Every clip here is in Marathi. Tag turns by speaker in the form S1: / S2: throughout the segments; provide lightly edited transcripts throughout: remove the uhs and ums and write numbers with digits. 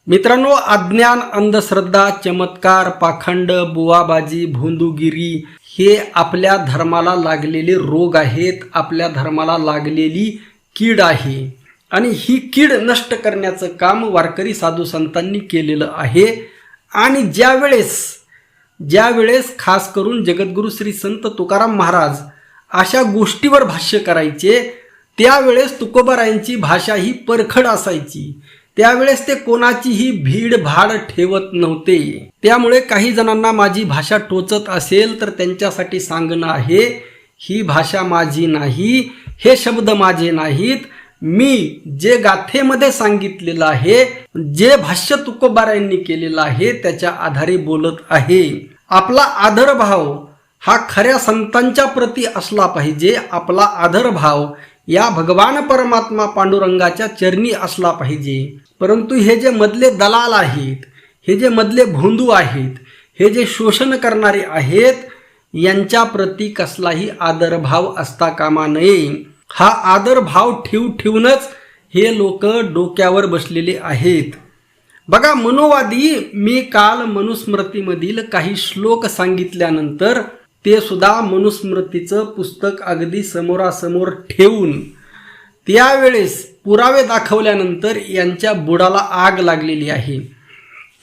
S1: मित्रांनो, अज्ञान, अंधश्रद्धा, चमत्कार, पाखंड, बुवाबाजी, भोंदूगिरी हे आपल्या धर्माला लागलेले रोग आहेत, आपल्या धर्माला लागलेली कीड आहे. आणि ही कीड नष्ट करण्याचं काम वारकरी साधू संतांनी केलेलं आहे. आणि ज्यावेळेस खास करून जगद्गुरु श्री संत तुकाराम महाराज अशा गोष्टीवर भाष्य करायचे, त्यावेळेस तुकोबारायांची भाषा ही परखड असायची. त्यावेळेस ते कोणाचीही भीड भाड ठेवत नव्हते. त्यामुळे काही जणांना माझी भाषा टोचत असेल तर त्यांच्यासाठी सांगणं आहे, ही भाषा माझी नाही, हे शब्द माझे नाहीत. मी जे गाथेमध्ये सांगितलेलं आहे, जे भाष्य तुकोबारायांनी केलेलं आहे, त्याच्या आधारे बोलत आहे. आपला आदरभाव हा खऱ्या संतांच्या प्रती असला पाहिजे. आपला आदरभाव या भगवान परमात्मा पांडुरंगाच्या चरणी असला पाहिजे. परंतु हे जे मधले दलाल आहेत, हे जे मधले भोंदू आहेत, हे जे शोषण करणारे आहेत, यांच्या प्रती कसलाही आदरभाव असता कामा नये. हा आदरभाव ठेवूनच हे लोक डोक्यावर बसलेले आहेत. बघा, मनोवादी मी काल मनुस्मृतीमधील काही श्लोक सांगितल्यानंतर ते सुद्धा मनुस्मृतीचं पुस्तक अगदी समोरासमोर ठेवून त्यावेळेस पुरावे दाखवल्यानंतर यांच्या बुडाला आग लागलेली आहे.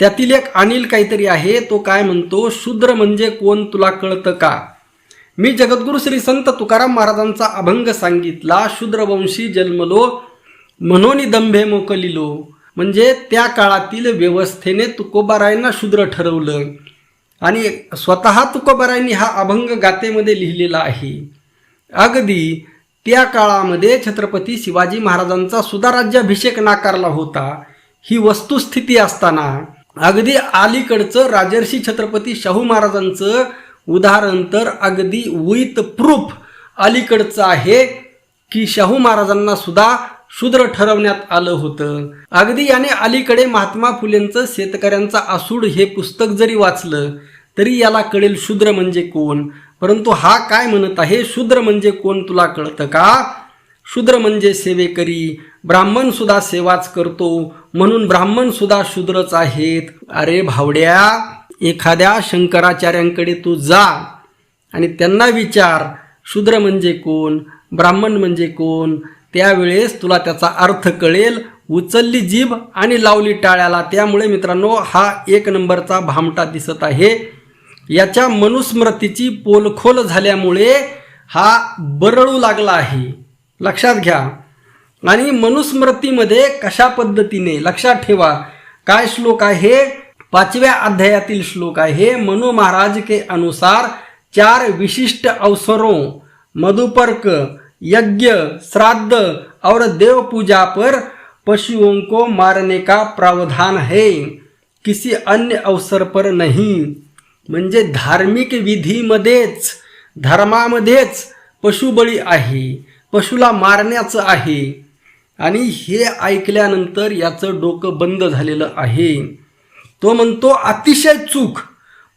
S1: त्यातील एक अनिल काहीतरी आहे, तो काय म्हणतो, शूद्र म्हणजे कोण तुला कळतं का? मी जगद्गुरु श्री संत तुकाराम महाराजांचा अभंग सांगितला, शूद्रवंशी जन्मलो म्हणून दंभे मोकलिलो. म्हणजे त्या काळातील व्यवस्थेने तुकोबारायांना शूद्र ठरवलं आणि स्वतः तुकोबारायांनी हा अभंग गाथेमध्ये लिहिलेला आहे. अगदी त्या काळामध्ये छत्रपती शिवाजी महाराजांचा सुद्धा राज्याभिषेक नाकारला होता. ही वस्तुस्थिती असताना अगदी अलीकडचं राजर्षी छत्रपती शाहू महाराजांचं उदाहरण तर अगदी विथ प्रूफ अलीकडचं आहे की शाहू महाराजांना सुद्धा शूद्र ठरवण्यात आलं होतं. अगदी याने अलीकडे महात्मा फुलेंचं शेतकऱ्यांचा आसूड हे पुस्तक जरी वाचलं तरी याला कळेल शूद्र म्हणजे कोण. परंतु हा काय म्हणत आहे, शूद्र म्हणजे कोण तुला कळतं का? शूद्र म्हणजे सेवेकरी, ब्राह्मण सुद्धा सेवाच करतो म्हणून ब्राह्मण सुद्धा शूद्रच आहेत. अरे भावड्या, एखाद्या शंकराचार्यांकडे तू जा आणि त्यांना विचार शूद्र म्हणजे कोण, ब्राह्मण म्हणजे कोण. त्यावेळेस तुला त्याचा अर्थ कळेल. उचलली जीभ आणि लावली टाळ्याला. त्यामुळे मित्रांनो, हा 1 नंबरचा भामटा दिसत आहे. याच्या मनुस्मृतीची पोलखोल झाल्यामुळे हा बरळू लागला आहे, लक्षात घ्या. आणि मनुस्मृतीमध्ये कशा पद्धतीने, लक्षात ठेवा, काय श्लोक आहे, 5व्या अध्यायातील श्लोक आहे. मनु महाराज के अनुसार 4 विशिष्ट अवसरों मधुपर्क, यज्ञ, श्राद्ध और देव पूजा पर पशुओं को मारने का प्रावधान है, किसी अन्य अवसर पर नहीं. म्हणजे धार्मिक विधीमध्येच, धर्मामध्येच पशुबळी आहे, पशुला मारण्याचं आहे. आणि हे ऐकल्यानंतर याचं डोकं बंद झालेलं आहे. तो म्हणतो अतिशय चूक,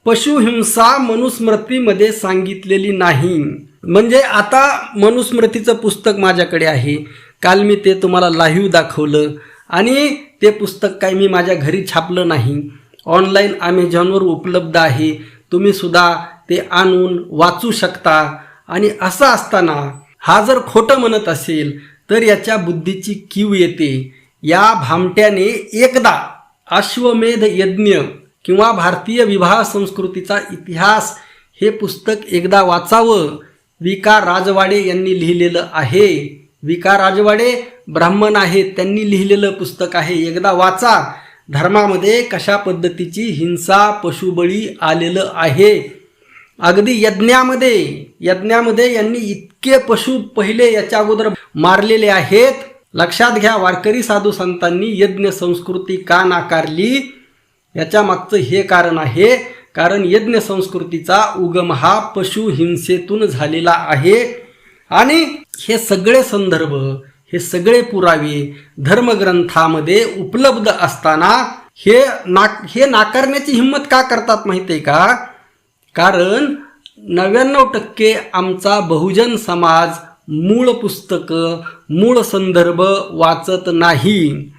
S1: पशुहिंसा मनुस्मृतीमध्ये सांगितलेली नाही. म्हणजे आता मनुस्मृतीचं पुस्तक माझ्याकडे आहे, काल मी ते तुम्हाला लाईव्ह दाखवलं. आणि ते पुस्तक काही मी माझ्या घरी छापलं नाही, ऑनलाईन अमेझॉनवर उपलब्ध आहे. तुम्ही सुद्धा ते आणून वाचू शकता. आणि असं असताना हा जर खोटं म्हणत असेल तर याच्या बुद्धीची कीव येते. या भामट्याने एकदा अश्वमेध यज्ञ किंवा भारतीय विवाह संस्कृतीचा इतिहास हे पुस्तक एकदा वाचावं. विका राजवाडे यांनी लिहिलेलं आहे. विका राजवाडे ब्राह्मण आहेत, त्यांनी लिहिलेलं पुस्तक आहे. एकदा वाचा. धर्मामध्ये कशा पद्धतीची हिंसा, पशुबळी आलेलं आहे. अगदी यज्ञामध्ये यांनी इतके पशु पहिले याच्या अगोदर मारलेले आहेत. लक्षात घ्या, वारकरी साधू संतांनी यज्ञ संस्कृती का नाकारली, याच्या मागचं हे कारण आहे. कारण यज्ञ संस्कृतीचा उगम हा पशु हिंसेतून झालेला आहे. आणि हे सगळे संदर्भ, हे सगळे पुरावे धर्मग्रंथामध्ये उपलब्ध असताना हे नाकारण्याची हिंमत का करतात माहिती आहे का? कारण 99% आमचा बहुजन समाज मूळ पुस्तकं, मूळ संदर्भ वाचत नाही.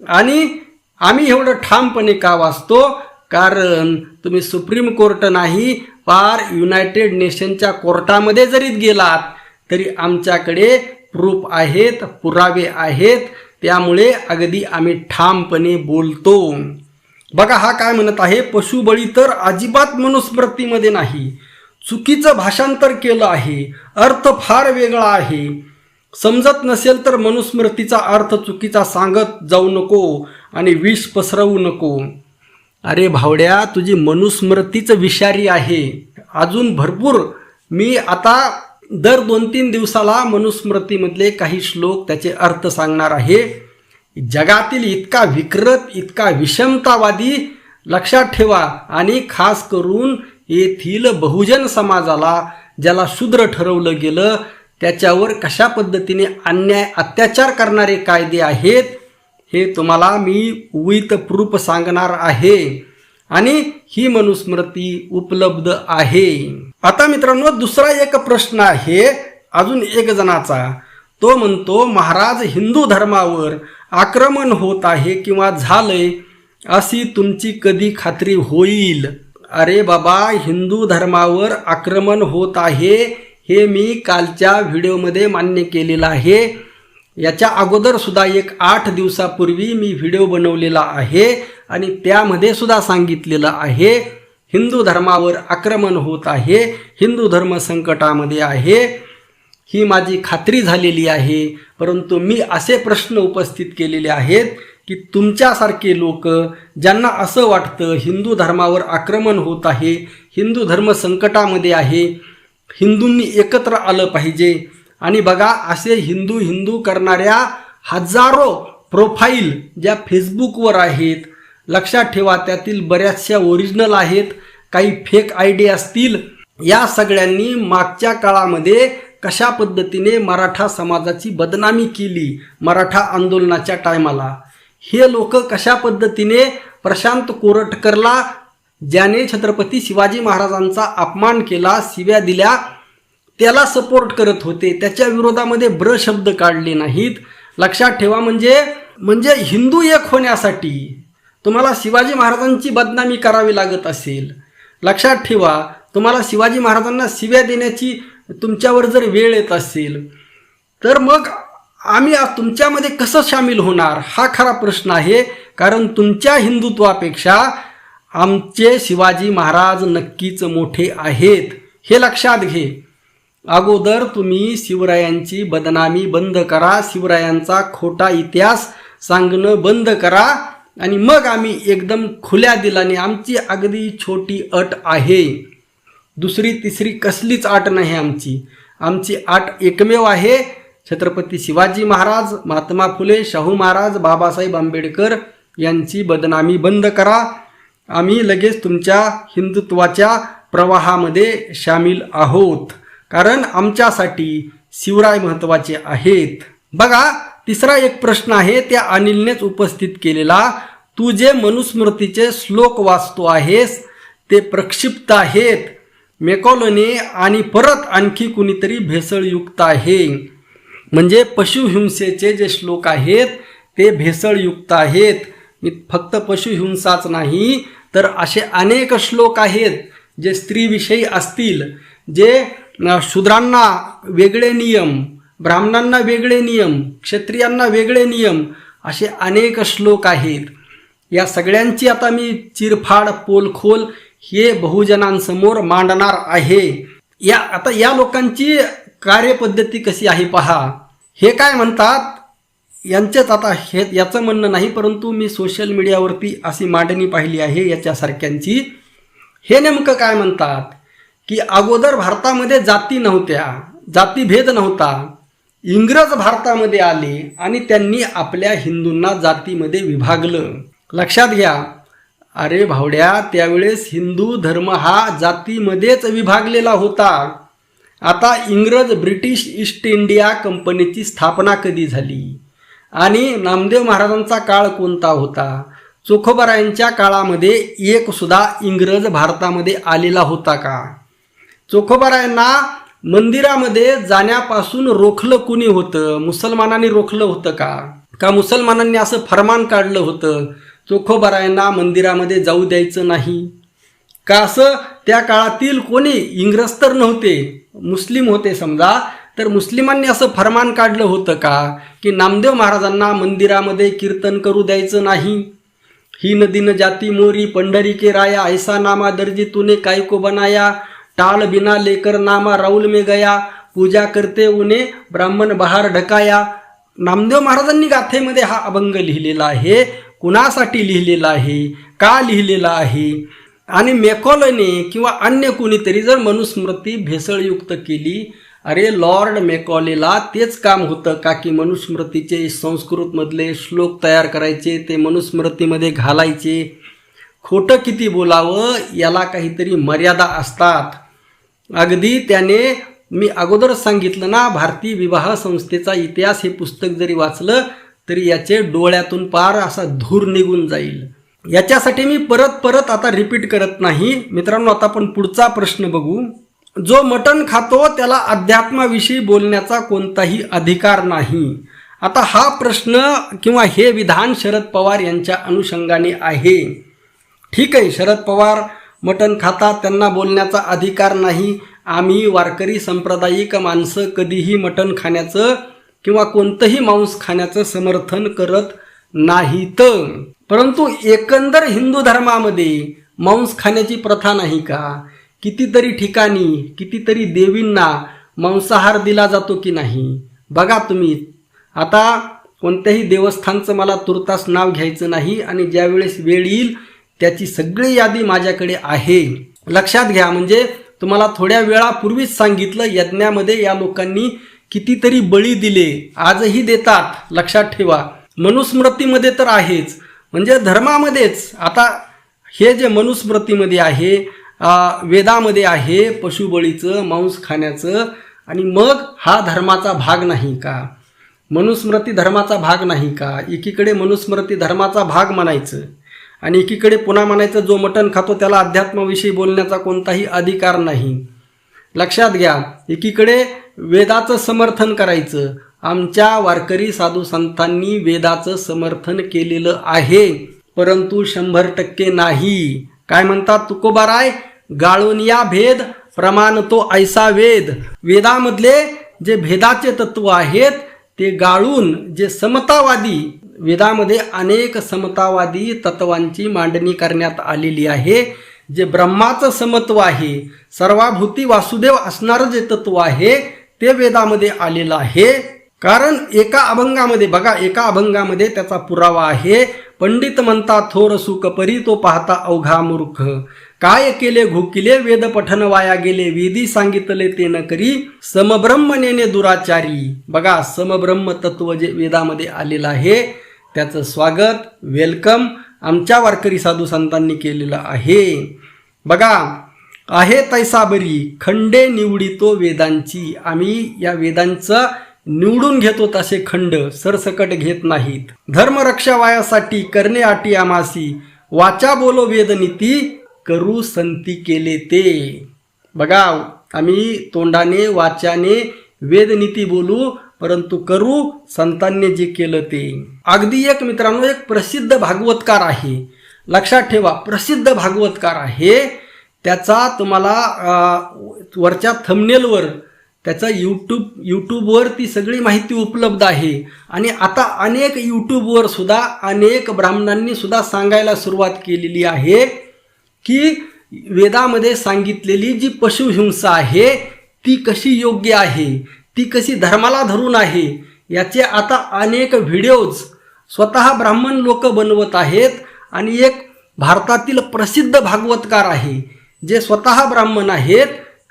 S1: आणि आम्ही एवढं ठामपणे का वाचतो? कारण तुम्ही सुप्रीम कोर्ट नाही, पार युनायटेड नेशनच्या कोर्टामध्ये जरी गेलात तरी आमच्याकडे प्रूफ आहेत, पुरावे आहेत, त्यामुळे अगदी आम्ही ठामपणे बोलतो. बघा हा काय म्हणत आहे, पशुबळी तर अजिबात मनुस्मृतीमध्ये नाही, चुकीचं भाषांतर केलं आहे, अर्थ फार वेगळा आहे. समजत नसेल तर मनुस्मृतीचा अर्थ चुकीचा सांगत जाऊ नको आणि विष पसरवू नको. अरे भावड्या, तुझी मनुस्मृतीच विषारी आहे. अजून भरपूर मी आता दर 2-3 दिवसाला मनुस्मृतीमधले काही श्लोक त्याचे अर्थ सांगणार आहे. जगातील इतका विकृत, इतका विषमतावादी लक्षात ठेवा, आणि खास करून येथील बहुजन समाजाला ज्याला शूद्र ठरवलं गेलं त्याच्यावर कशा पद्धतीने अन्याय अत्याचार करणारे कायदे आहेत हे तुम्हाला मी विथ प्रूफ सांगणार आहे, आणि ही मनुस्मृती उपलब्ध आहे. आता मित्रांनो, दुसरा एक प्रश्न आहे अजून एक जणाचा. तो म्हणतो, महाराज हिंदू धर्मावर आक्रमण होत आहे किंवा झालंय अशी तुमची कधी खात्री होईल? अरे बाबा, हिंदू धर्मावर आक्रमण होत आहे हे मी कालच्या व्हिडिओमध्ये मान्य केलेलं आहे. याच्या अगोदर सुद्धा एक 8 दिवसापूर्वी मी व्हिडिओ बनवलेला आहे आणि त्यामध्ये सुद्धा सांगितलेलं आहे हिंदू धर्मावर आक्रमण होत आहे, हिंदू धर्म संकटामध्ये आहे, ही माझी खात्री झालेली आहे. परंतु मी असे प्रश्न उपस्थित केलेले आहेत की तुमच्यासारखे लोक ज्यांना असं वाटतं हिंदू धर्मावर आक्रमण होत आहे, हिंदू धर्म संकटामध्ये आहे, हिंदूंनी एकत्र आलं पाहिजे, आणि बघा असे हिंदू हिंदू करणाऱ्या हजारो प्रोफाईल ज्या फेसबुकवर आहेत, लक्षात ठेवा त्यातील बऱ्याचशा ओरिजिनल आहेत, काही फेक आयडी असतील. या सगळ्यांनी मागच्या काळामध्ये कशा पद्धतीने मराठा समाजाची बदनामी केली मराठा आंदोलनाच्या टायमाला, हे लोक कशा पद्धतीने प्रशांत कोरटकरला ज्याने छत्रपती शिवाजी महाराजांचा अपमान केला, शिव्या दिल्या, त्याला सपोर्ट करत होते, त्याच्या विरोधामध्ये ब्र शब्द काढले नाहीत. लक्षात ठेवा, म्हणजे हिंदू एक होण्यासाठी तुम्हाला शिवाजी महाराजांची बदनामी करावी लागत असेल, लक्षात ठेवा, तुम्हाला शिवाजी महाराजांना शिव्या देण्याची तुमच्यावर जर वेळ येत असेल तर मग आम्ही तुमच्यामध्ये कसं सामील होणार हा खरा प्रश्न आहे. कारण तुमच्या हिंदुत्वापेक्षा आमचे शिवाजी महाराज नक्कीच मोठे आहेत, हे लक्षात घे. अगोदर तुम्ही शिवरायांची बदनामी बंद करा, शिवरायांचा खोटा इतिहास सांगणं बंद करा, आणि मग आम्ही एकदम खुल्या दिलाने, आमची अगदी छोटी अट आहे, दुसरी तिसरी कसलीच अट नाही आमची अट एकमेव आहे, छत्रपती शिवाजी महाराज, महात्मा फुले, शाहू महाराज, बाबासाहेब आंबेडकर यांची बदनामी बंद करा. आम्ही लगेच तुमच्या हिंदुत्वाच्या प्रवाहामध्ये सामील आहोत, कारण आमच्यासाठी शिवराय महत्त्वाचे आहेत. बघा, तिसरा एक प्रश्न आहे त्या अनिलनेच उपस्थित केलेला. तू जे मनुस्मृतीचे श्लोक वाचतो आहेस ते प्रक्षिप्त आहेत, मेकॉलने आणि परत आणखी कुणीतरी भेसळयुक्त आहे. म्हणजे पशुहिंसेचे जे श्लोक आहेत ते भेसळयुक्त आहेत. मी फक्त पशुहिंसाच नाही तर असे अनेक श्लोक आहेत जे स्त्रीविषयी असतील, जे शूद्रांना वेगळे नियम, ब्राह्मणांना वेगळे नियम, क्षत्रियांना वेगळे नियम, असे अनेक श्लोक आहेत. या सगळ्यांची आता मी चिरफाड पोलखोल हे बहुजनांसमोर मांडणार आहे. आता या लोकांची कार्यपद्धती कशी आहे पहा. हे काय म्हणतात, यांचेच आता हे याचं म्हणणं नाही, परंतु मी सोशल मीडियावरती अशी मांडणी पाहिली आहे याच्यासारख्यांची. हे नेमकं काय म्हणतात की अगोदर भारतामध्ये जाती नव्हत्या, जातीभेद नव्हता, इंग्रज भारतामध्ये आले आणि त्यांनी आपल्या हिंदूंना जातीमध्ये विभागलं. लक्षात घ्या, अरे भावड्या, त्यावेळेस हिंदू धर्म हा जातीमध्येच विभागलेला होता. आता इंग्रज ब्रिटिश ईस्ट इंडिया कंपनीची स्थापना कधी झाली आणि नामदेव महाराजांचा काळ कोणता होता? चोखोबारायांच्या काळामध्ये एक सुद्धा इंग्रज भारतामध्ये आलेला होता का? चोखोबारायांना मंदिरामध्ये जाण्यापासून रोखलं कुणी होतं? मुसलमानांनी रोखलं होतं का मुसलमानांनी असं फरमान काढलं होतं चोखोबारायांना मंदिरामध्ये जाऊ द्यायचं नाही का? असं त्या काळातील कोणी, इंग्रज तर नव्हते, मुस्लिम होते समजा, तर मुस्लिमांनी असं फरमान काढलं होतं का की नामदेव महाराजांना मंदिरामध्ये कीर्तन करू द्यायचं नाही? ही नदीन जाती मोरी पंढरी के राया, ऐसा नामा दर्जी तूने काय को बनाया, टाल बिना लेकर नामा राउल में गया, पूजा करते उन्हें ब्राह्मण बाहेर ढकाया. नामदेव महाराजांनी गाथेमध्ये हा अभंग लिहिलेला आहे. कुणासाठी लिहिलेला आहे, का लिहिलेला आहे? आणि मेकॉलेने किंवा अन्य कोणीतरी जर मनुस्मृती भेसळयुक्त केली, अरे लॉर्ड मेकॉलेला तेच काम होतं का की मनुस्मृतीचे संस्कृतमधले श्लोक तयार करायचे, ते मनुस्मृतीमध्ये घालायचे. खोटं किती बोलावं याला काहीतरी मर्यादा असतात. अगदी त्याने, मी अगोदरच सांगितलं ना, भारतीय विवाह संस्थेचा इतिहास हे पुस्तक जरी वाचलं तरी याचे डोळ्यातून पार असा धूर निघून जाईल. याच्यासाठी मी परत आता रिपीट करत नाही. मित्रांनो, आता आपण पुढचा प्रश्न बघू. जो मटण खातो त्याला अध्यात्माविषयी बोलण्याचा कोणताही अधिकार नाही. आता हा प्रश्न किंवा हे विधान शरद पवार यांच्या अनुषंगाने आहे. ठीक आहे, शरद पवार मटण खातात, त्यांना बोलण्याचा अधिकार नाही. आम्ही वारकरी संप्रदायिक माणसं कधीही मटण खाण्याचं किंवा कोणतंही मांस खाण्याचं समर्थन करत नाहीत. परंतु एकंदर हिंदू धर्मामध्ये मांस खाण्याची प्रथा नाही का? कितीतरी ठिकाणी कितीतरी देवींना मांसाहार दिला जातो की नाही? बघा तुम्ही. आता कोणत्याही देवस्थानचं मला तुर्तास नाव घ्यायचं नाही आणि ज्यावेळेस वेळ येईल त्याची सगळी यादी माझ्याकडे आहे. लक्षात घ्या. म्हणजे तुम्हाला थोड्या वेळापूर्वीच सांगितलं, यज्ञामध्ये या लोकांनी कितीतरी बळी दिले, आजही देतात. लक्षात ठेवा. मनुस्मृतीमध्ये तर आहेच, म्हणजे धर्मामध्येच. आता हे जे मनुस्मृतीमध्ये आहे, वेदामध्ये आहे पशुबळीचं, मांस खाण्याचं, आणि मग हा धर्माचा भाग नाही का? मनुस्मृती धर्माचा भाग नाही का? एकीकडे मनुस्मृती धर्माचा भाग म्हणायचं आणि एकीकडे पुन्हा म्हणायचं जो मटण खातो त्याला अध्यात्माविषयी बोलण्याचा कोणताही अधिकार नाही. लक्षात घ्या. एकीकडे वेदाचं समर्थन करायचं. आमच्या वारकरी साधू संतांनी वेदाचं समर्थन केलेलं आहे, परंतु 100% नाही. काय म्हणतात तुकोबाराय? गाळून या भेद प्रमाण तो ऐसा वेद. वेदामधले जे भेदाचे तत्व आहेत ते गाळून जे समतावादी, वेदामध्ये अनेक समतावादी तत्वांची मांडणी करण्यात आलेली आहे. जे ब्रह्माचं समत्व आहे, सर्वाभूती वासुदेव असणारं जे तत्व आहे ते वेदामध्ये आलेलं आहे. कारण एका अभंगामध्ये बघा, एका अभंगामध्ये त्याचा पुरावा आहे. पंडित म्हणता थोर सुख परी, तो पाहता अवघा मूर्ख. काय केले घोकिले, वेद पठन वाया गेले, वेदी सांगितले ते न करी, समब्रह्म नेने दुराचारी. बघा, समब्रह्म तत्व जे वेदामध्ये आलेलं आहे त्याचं स्वागत, वेलकम आमच्या वारकरी साधू संतांनी केलेलं आहे. बघा, आहे तैसा बरी खंडे निवडितो वेदांची. आम्ही या वेदांचं निवडून घेतो तसे खंड, सरसकट घेत नाहीत. धर्मरक्षा वायासाठी करणे आटी आमासी, वाचा बोलो वेदनीती, करू संती केले ते. बघा, आम्ही तोंडाने वाचाने वेदनीती बोलू, परंतु करू संतांनी जे केलं ते. अगदी एक मित्रांनो, एक प्रसिद्ध भागवतकार आहे. लक्षात ठेवा, प्रसिद्ध भागवतकार आहे. त्याचा तुम्हाला वरच्या थंबनेलवर त्याचा यूट्यूबवर ती सगळी माहिती उपलब्ध आहे. आणि आता अनेक यूट्यूबवर सुद्धा अनेक ब्राह्मणांनी सुद्धा सांगायला सुरुवात केलेली आहे की वेदामध्ये सांगितलेली जी पशुहिंसा आहे ती कशी योग्य आहे, ती कशी धर्माला धरून आहे. याचे आता अनेक व्हिडिओज स्वतः ब्राह्मण लोक बनवत आहेत. आणि एक भारतातील प्रसिद्ध भागवतकार आहे जे स्वतः ब्राह्मण आहेत,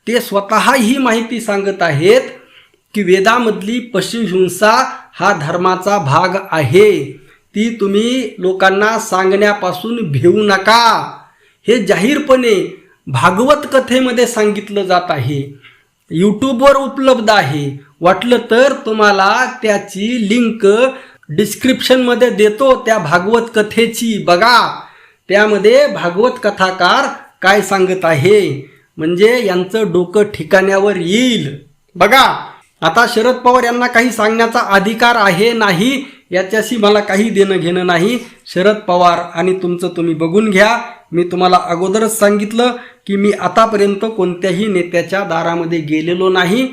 S1: ते स्वतः ही माहिती सांगत आहेत की वेदामधली पशुहिंसा हा धर्माचा भाग आहे. ती तुम्ही लोकांना सांगण्यापासून भिवू नका. हे जाहीरपणे भागवत कथेमध्ये सांगितलं जात आहे. यूट्यूबवर उपलब्ध आहे. वाटलं तर तुम्हाला त्याची लिंक डिस्क्रिप्शनमध्ये देतो, त्या भागवत कथेची. बघा, त्यामध्ये भागवत कथाकार काय सांगत आहे, म्हणजे यांचं डोकं ठिकाण्यावर येईल. बघा, आता शरद पवार यांना काही सांगण्याचा अधिकार आहे नाही याच्याशी मला काही देणं घेणं नाही. शरद पवार आणि तुमचं तुम्ही बघून घ्या. मी तुम्हाला अगोदरच सांगितलं की मी आतापर्यंत कोणत्याही नेत्याच्या दारामध्ये गेलेलो नाही,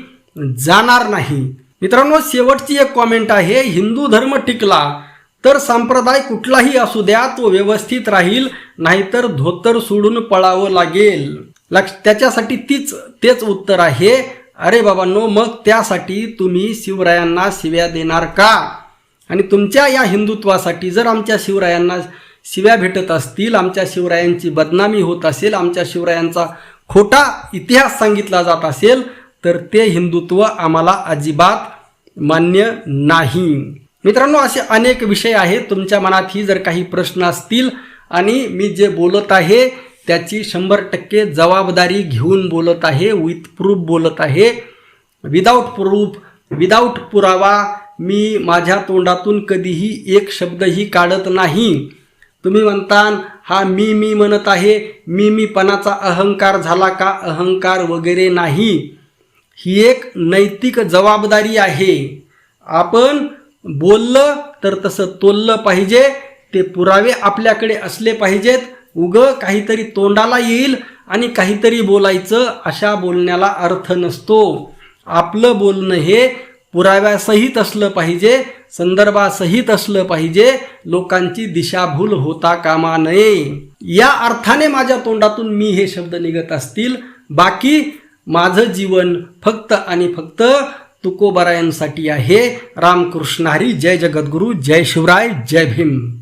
S1: जाणार नाही. मित्रांनो, शेवटची एक कॉमेंट आहे, हिंदू धर्म टिकला तर संप्रदाय कुठलाही असू द्या तो व्यवस्थित राहील, नाहीतर धोतर सोडून पळावं लागेल. त्याच्यासाठी तेच उत्तर आहे. अरे बाबांनो, मग त्यासाठी तुम्ही शिवरायांना शिव्या देणार का? आणि तुमच्या या हिंदुत्वासाठी जर आमच्या शिवरायांना शिव्या भेटत असतील, आमच्या शिवरायांची बदनामी होत असेल, आमच्या शिवरायांचा खोटा इतिहास सांगितला जात असेल, तर ते हिंदुत्व आम्हाला अजिबात मान्य नाही. मित्रांनो, असे अनेक विषय आहेत. तुमच्या मनातही जर काही प्रश्न असतील आणि मी जे बोलत आहे त्याची 100% जबाबदारी घेऊन बोलत आहे, विथ प्रूफ बोलत आहे. विदाऊट प्रूफ, विदाऊट पुरावा मी माझ्या तोंडातून कधीही एक शब्दही काढत नाही. तुम्ही म्हणता हा मी म्हणत आहे, मीपणाचा अहंकार झाला का? अहंकार वगैरे नाही. ही एक नैतिक जबाबदारी आहे. आपण बोललं तर तसं तोललं पाहिजे. ते पुरावे आपल्याकडे असले पाहिजेत. काहीतरी तोंडाला येईल आणि काहीतरी बोलायचं, अशा बोलण्याला अर्थ नसतो. आपलं बोलणं हे पुराव्यासहित असलं पाहिजे, संदर्भासहित असलं पाहिजे. लोकांची दिशाभूल होता कामा नये. या अर्थाने माझ्या तोंडातून मी हे शब्द निघत असतील. बाकी माझं जीवन फक्त आणि फक्त तुकोबारायांसाठी आहे. रामकृष्ण हरी. जय जगद्गुरु, जय शिवराय, जय भीम.